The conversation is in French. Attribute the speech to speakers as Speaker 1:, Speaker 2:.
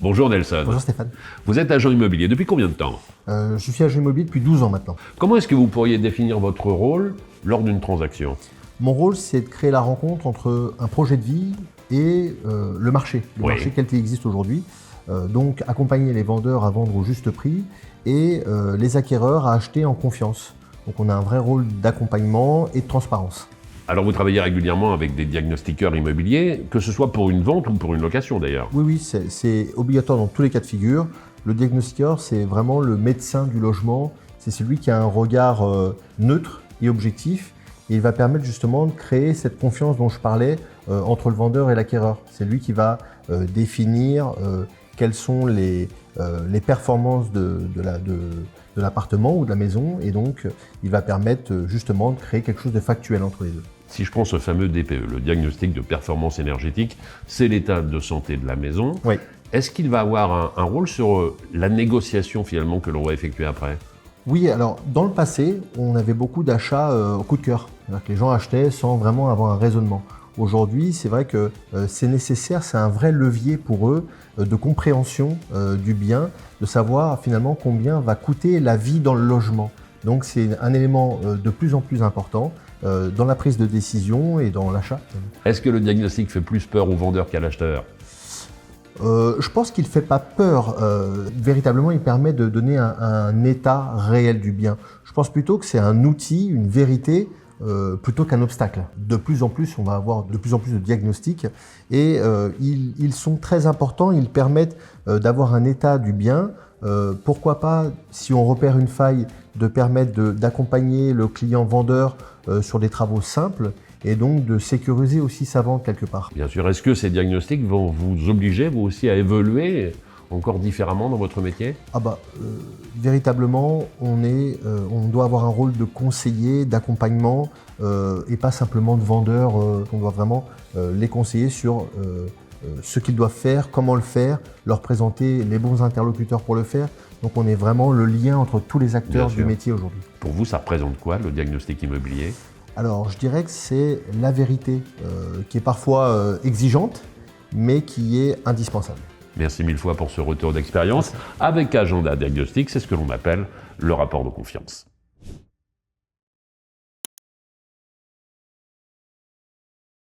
Speaker 1: Bonjour Nelson.
Speaker 2: Bonjour Stéphane.
Speaker 1: Vous êtes agent immobilier depuis combien de temps?
Speaker 2: Je suis agent immobilier depuis 12 ans maintenant.
Speaker 1: Comment est-ce que vous pourriez définir votre rôle lors d'une transaction?
Speaker 2: Mon rôle, c'est de créer la rencontre entre un projet de vie et le marché tel qu'il existe aujourd'hui. Donc accompagner les vendeurs à vendre au juste prix et les acquéreurs à acheter en confiance. Donc on a un vrai rôle d'accompagnement et de transparence.
Speaker 1: Alors vous travaillez régulièrement avec des diagnostiqueurs immobiliers, que ce soit pour une vente ou pour une location d'ailleurs.
Speaker 2: Oui, c'est obligatoire dans tous les cas de figure. Le diagnostiqueur, c'est vraiment le médecin du logement. C'est celui qui a un regard neutre et objectif. Et il va permettre justement de créer cette confiance dont je parlais entre le vendeur et l'acquéreur. C'est lui qui va définir quelles sont les performances de l'appartement ou de la maison. Et donc, il va permettre justement de créer quelque chose de factuel entre les deux.
Speaker 1: Si je prends ce fameux DPE, le diagnostic de performance énergétique, c'est l'état de santé de la maison.
Speaker 2: Oui.
Speaker 1: Est-ce qu'il va avoir un rôle sur la négociation finalement que l'on va effectuer après?
Speaker 2: Oui, alors dans le passé, on avait beaucoup d'achats au coup de cœur. C'est-à-dire que les gens achetaient sans vraiment avoir un raisonnement. Aujourd'hui, c'est vrai que c'est nécessaire, c'est un vrai levier pour eux de compréhension du bien, de savoir finalement combien va coûter la vie dans le logement. Donc c'est un élément de plus en plus important dans la prise de décision et dans l'achat.
Speaker 1: Est-ce que le diagnostic fait plus peur au vendeur qu'à l'acheteur?
Speaker 2: Je pense qu'il ne fait pas peur. Véritablement, il permet de donner un état réel du bien. Je pense plutôt que c'est un outil, une vérité, plutôt qu'un obstacle. De plus en plus, on va avoir de plus en plus de diagnostics et ils sont très importants. Ils permettent d'avoir un état du bien. Pourquoi pas, si on repère une faille, de permettre d'accompagner le client vendeur sur des travaux simples et donc de sécuriser aussi sa vente quelque part.
Speaker 1: Bien sûr. Est-ce que ces diagnostics vont vous obliger, vous aussi, à évoluer encore différemment dans votre métier?
Speaker 2: Véritablement, on doit avoir un rôle de conseiller, d'accompagnement et pas simplement de vendeur. On doit vraiment les conseiller sur ce qu'ils doivent faire, comment le faire, leur présenter les bons interlocuteurs pour le faire. Donc on est vraiment le lien entre tous les acteurs du métier aujourd'hui.
Speaker 1: Pour vous, ça représente quoi, le diagnostic immobilier?
Speaker 2: Alors je dirais que c'est la vérité qui est parfois exigeante, mais qui est indispensable.
Speaker 1: Merci mille fois pour ce retour d'expérience. Avec Agenda Diagnostic, c'est ce que l'on appelle le rapport de confiance.